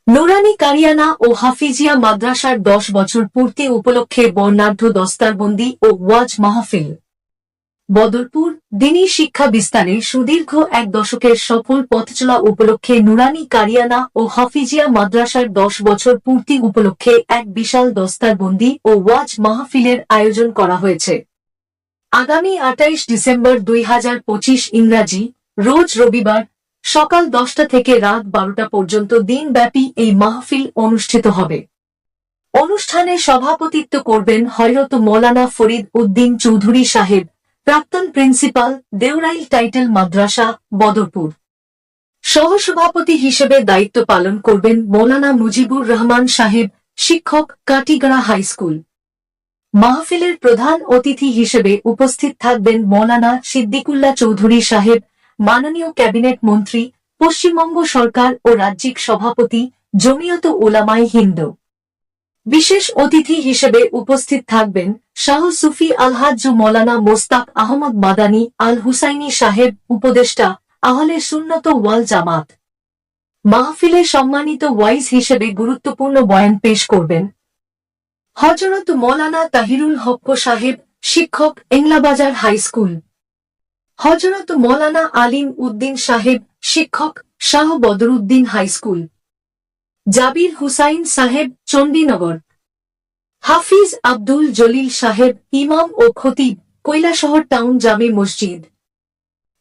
নুরানি কারিয়ানা ও হাফিজিয়া মাদ্রাসার ১০ বছর পূর্তি উপলক্ষে বর্ণাঢ্য দস্তারবন্দি ও ওয়াজ মাহফিল। বদরপুর দ্বীনী শিক্ষা বিস্তারে সুদীর্ঘ এক দশকের সফল পথচলা উপলক্ষে নুরানি কারিয়ানা ও হাফিজিয়া মাদ্রাসার ১০ বছর পূর্তি উপলক্ষে এক বিশাল দস্তারবন্দি ও ওয়াজ মাহফিলের আয়োজন করা হয়েছে। আগামী ২৮ ডিসেম্বর ২০২৫ ইংরাজি রোজ রবিবার সকাল ১০টা থেকে রাত ১২টা পর্যন্ত দিনব্যাপী এই মাহফিল অনুষ্ঠিত হবে। অনুষ্ঠানে সভাপতিত্ব করবেন হযরত মৌলানা ফরিদ উদ্দিন চৌধুরী সাহেব, প্রাক্তন প্রিন্সিপাল, দেওরাইল টাইটেল মাদ্রাসা, বদরপুর। সহসভাপতি হিসেবে দায়িত্ব পালন করবেন মৌলানা মুজিবুর রহমান সাহেব, শিক্ষক, কাটিগড়া হাইস্কুল। মাহফিলের প্রধান অতিথি হিসেবে উপস্থিত থাকবেন মৌলানা সিদ্দিকুল্লাহ চৌধুরী সাহেব, মাননীয় ক্যাবিনেট মন্ত্রী, পশ্চিমবঙ্গ সরকার ও রাজ্যিক সভাপতি, জমিয়ত উলামায়ে হিন্দ। বিশেষ অতিথি হিসেবে উপস্থিত থাকবেন শাহ সুফি আলহাজ্জ মৌলানা মোস্তাক আহমদ মাদানী আল হুসাইনি সাহেব, উপদেষ্টা, আহলে সুন্নত ওয়াল জামাত। মাহফিলে সম্মানিত ওয়াইজ হিসেবে গুরুত্বপূর্ণ বয়ান পেশ করবেন হযরত মৌলানা তাহিরুল হক সাহেব, শিক্ষক, এংলাবাজার হাইস্কুল। হযরত মৌলানা আলিম উদ্দিন সাহেব, শিক্ষক, শাহ বদরুদ্দিন হাইস্কুল। জাবির হুসাইন সাহেব, চণ্ডীনগর। হাফিজ আব্দুল জলিল সাহেব, ইমাম ও খতিব, কৈলাসহর টাউন জামে মসজিদ।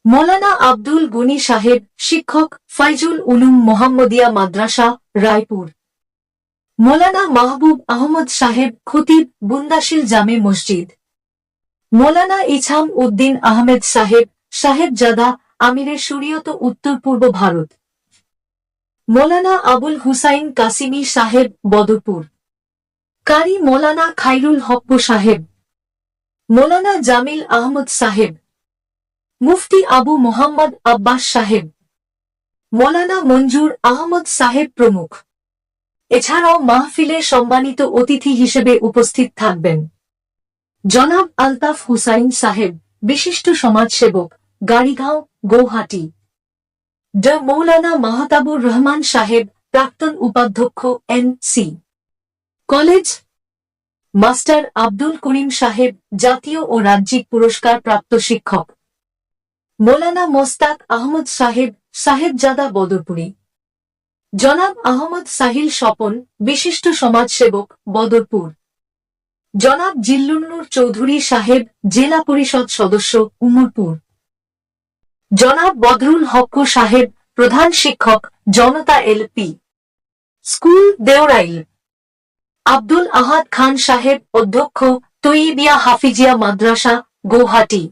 মৌলানা আব্দুল গনি সাহেব, শিক্ষক, ফাইজুল উলুম মোহাম্মদিয়া মাদ্রাসা, রায়পুর। মৌলানা মাহবুব আহমদ সাহেব, খতিব, বুন্দাশিল জামে মসজিদ। মৌলানা ইছাম উদ্দিন আহমেদ সাহেব, সাহেবজাদা, আমিরে শরীয়ত, উত্তর পূর্ব ভারত। মৌলানা আবুল হুসাইন কাসিমি সাহেব, বদরপুর। কারি মৌলানা খাইরুল হক সাহেব। মৌলানা জামিল আহমদ সাহেব। মুফতি আবু মোহাম্মদ আব্বাস সাহেব। মৌলানা মঞ্জুর আহমদ সাহেব প্রমুখ। এছাড়াও মাহফিলে সম্মানিত অতিথি হিসেবে উপস্থিত থাকবেন জনাব আলতাফ হুসাইন সাহেব, বিশিষ্ট সমাজসেবক, গাড়িগাঁও, গৌহাটি। মৌলানা মাহতাবুর রহমান সাহেব, প্রাক্তন উপাধ্যক্ষ, এন.সি. কলেজ। মাস্টার আব্দুল করিম সাহেব, জাতীয় ও রাজ্যিক পুরস্কার প্রাপ্ত শিক্ষক। মৌলানা মোস্তাক আহমদ সাহেব, সাহেবজাদা, বদরপুরি। জনাব আহমদ সাহিল স্বপন, বিশিষ্ট সমাজসেবক, বদরপুর। জনাব জিল্লুন্নুর চৌধুরী সাহেব, জেলা পরিষদ সদস্য, উমরপুর। জনাব বদরুল হক সাহেব, প্রধান শিক্ষক, জনতা এল.পি. স্কুল, দেওরাইল। আব্দুল আহাদ খান সাহেব, অধ্যক্ষ, তৈয়িবিয়া হাফিজিয়া মাদ্রাসা, গৌহাটি।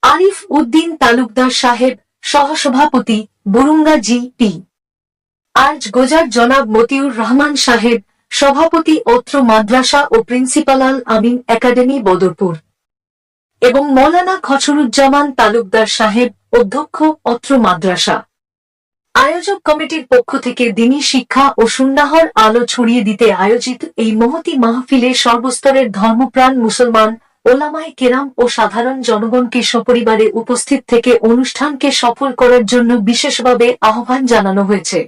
আরিফ উদ্দিন তালুকদার সাহেব, সহসভাপতি, বুরুঙ্গা জি.পি. আজ গোজার জনাব মতিউর রহমান সাহেব, সভাপতি, অত্র মাদ্রাসা ও প্রিন্সিপাল আল আমিন একাডেমি, বদরপুর। এবং মৌলানা খছরুজ্জামান তালুকদার সাহেব, অধ্যক্ষ, অত্র মাদ্রাসা। আয়োজক কমিটির পক্ষ থেকে দ্বীনী শিক্ষা ও সুন্নাহর আলো ছড়িয়ে দিতে আয়োজিত এই মহতী মাহফিলে সর্বস্তরের ধর্মপ্রাণ মুসলমান, ওলামায়ে কেরাম ও সাধারণ জনগণকে সপরিবারে উপস্থিত থেকে অনুষ্ঠানকে সফল করার জন্য বিশেষভাবে আহ্বান জানানো হয়েছে।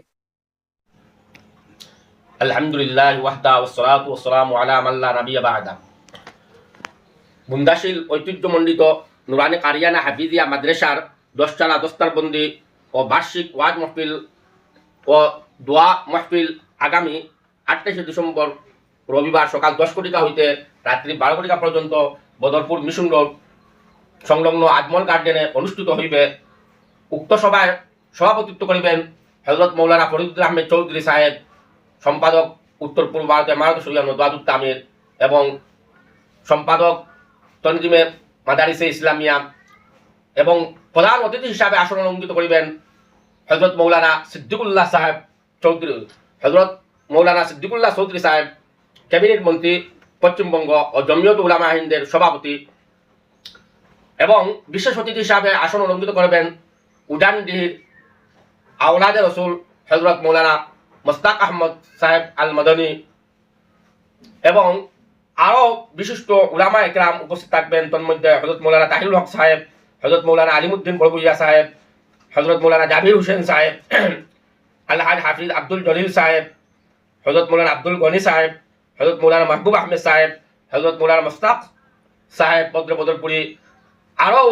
আলহামদুলিল্লাহ ওয়াহদা ওয়াসসালাতু ওয়াসসালামু আলা মান লা নাবিয়্যা বা'দা। বুন্দাশিল ঐতিহ্যমণ্ডিত নুরানি কারিয়ানা হাফিজিয়া মাদ্রাসার 10 চালা দস্তারবন্দি ও বার্ষিক ওয়াজ মাহফিল ও দোয়া মাহফিল আগামী 28 ডিসেম্বর রবিবার সকাল 10 ঘটিকা হইতে রাত্রি 12 ঘটিকা পর্যন্ত বদরপুর মিশন রোড সংলগ্ন আজমল গার্ডেনে অনুষ্ঠিত হইবে। উক্ত সভায় সভাপতিত্ব করিবেন হযরত মৌলানা ফরিদ আহমেদ চৌধুরী সাহেব, সম্পাদক, উত্তর পূর্ব ভারতের মারত সৈয়দ নদওয়াতুত তামির, এবং সম্পাদক তনজিমে মাদারিসে ইসলামিয়া। এবং প্রধান অতিথি হিসাবে আসন অলঙ্কৃত করিবেন হযরত মৌলানা সিদ্দিকুল্লাহ সাহেব চৌধুরী, হযরত মৌলানা সিদ্দিকুল্লাহ চৌধুরী সাহেব, ক্যাবিনেট মন্ত্রী, পশ্চিমবঙ্গ ও জমিয়ত উলামায়ে হিন্দের সভাপতি। এবং বিশেষ অতিথি হিসাবে আসন অলঙ্কৃত করবেন উডানডিহির আওলাদে রসুল হযরত মৌলানা মোস্তাক আহমদ সাহেব আল মাদানী। এবং আরও বিশিষ্ট উলামা একরাম উপস্থিত থাকবেন। তন্মধ্যে হযরত মৌলানা তাহিরুল হক সাহেব, হযরত মৌলানা আলিমুদ্দিন বড়ভূইয়া সাহেব, হযরত মৌলানা জাবির হোসেন সাহেব, আলহাজ হাফিজ আব্দুল জলিল সাহেব, হজরত মৌলানা আব্দুল গনি সাহেব, হজরত মৌলানা মাহবুব আহমেদ সাহেব, হজরত মৌলানা মোস্তাক সাহেব বদরপুরি, আরও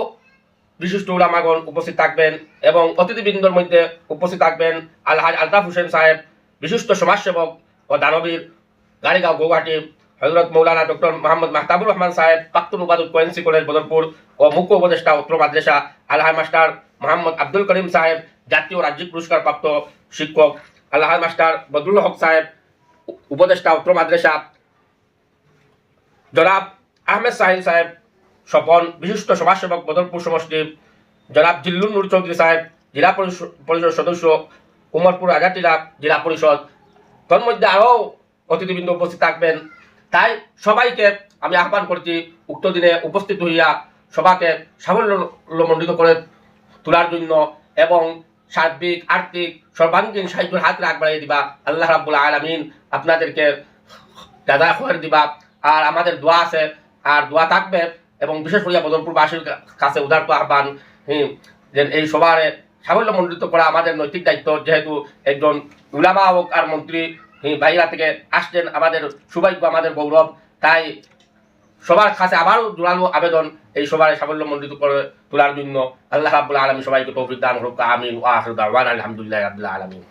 বিশিষ্ট উলামাগণ উপস্থিত থাকবেন এবং অতিথিবৃন্দর মধ্যে উপস্থিত থাকবেন আলহাজ আলতাফ হোসেন সাহেব, বিশিষ্ট সমাজসেবক ও দানবীর, গাড়িগাঁও গৌহাটি, হজরত মৌলানা ডক্টর মোহাম্মদ মাহতাবুর রহমান সাহেব, প্রাক্তন উপাধ্যক্ষ কোয়েন্সি কলেজ বদরপুর ও মুখ্য উপদেষ্টা উত্তর মাদ্রাসা আলহাজ মাস্টার মোহাম্মদ আব্দুল করিম সাহেব, জাতীয় রাজ্যিক পুরস্কার প্রাপ্ত শিক্ষক আলহাজ মাস্টার বদরুল হক সাহেব, উপদেষ্টা উত্তর মাদ্রাসা জনাব আহমেদ সাহিল সাহেব স্বপন, বিশিষ্ট সমাজসেবক বদরপুর সমষ্টি জনাব জিল্লুর নূর চৌধুরী সাহেব, জেলা পরিষদ সদস্য উমরপুর আগারটিলা জেলা পরিষদ, তন্মধ্যে আরও অতিথিবৃন্দ উপস্থিত থাকবেন। তাই সবাইকে আমি আহ্বান করছি উক্ত দিনে উপস্থিত হইয়া সবাকে সাফল্যমণ্ডিত করে তোলার জন্য এবং সার্বিক আর্থিক সর্বাঙ্গীন সাহায্যের হাত বাড়িয়ে দিবা। আল্লাহ রাব্বুল আলামিন আপনাদেরকে দাদা খবর দিবা। আর আমাদের দোয়া আছে, আর দোয়া থাকবে এবং বিশেষ করে বদরপুরবাসীর কাছে উদারত আহ্বান যে এই সবার সাফল্যমণ্ডিত করা আমাদের নৈতিক দায়িত্ব। যেহেতু একজন উলামা হোক আর মন্ত্রী বাইরা থেকে আসছেন, আমাদের সৌভাগ্য, আমাদের গৌরব। তাই সবার কাছে আবারও জোরালো আবেদন এই সবার সাফল্যমণ্ডিত করে তোলার জন্য। আল্লাহ রাব্বুল আলামিন সবাইকে তৌফিক দান করুক। আমিন ওয়া আখিরু দাওয়ানা আলহামদুলিল্লাহি রাব্বিল আলামিন।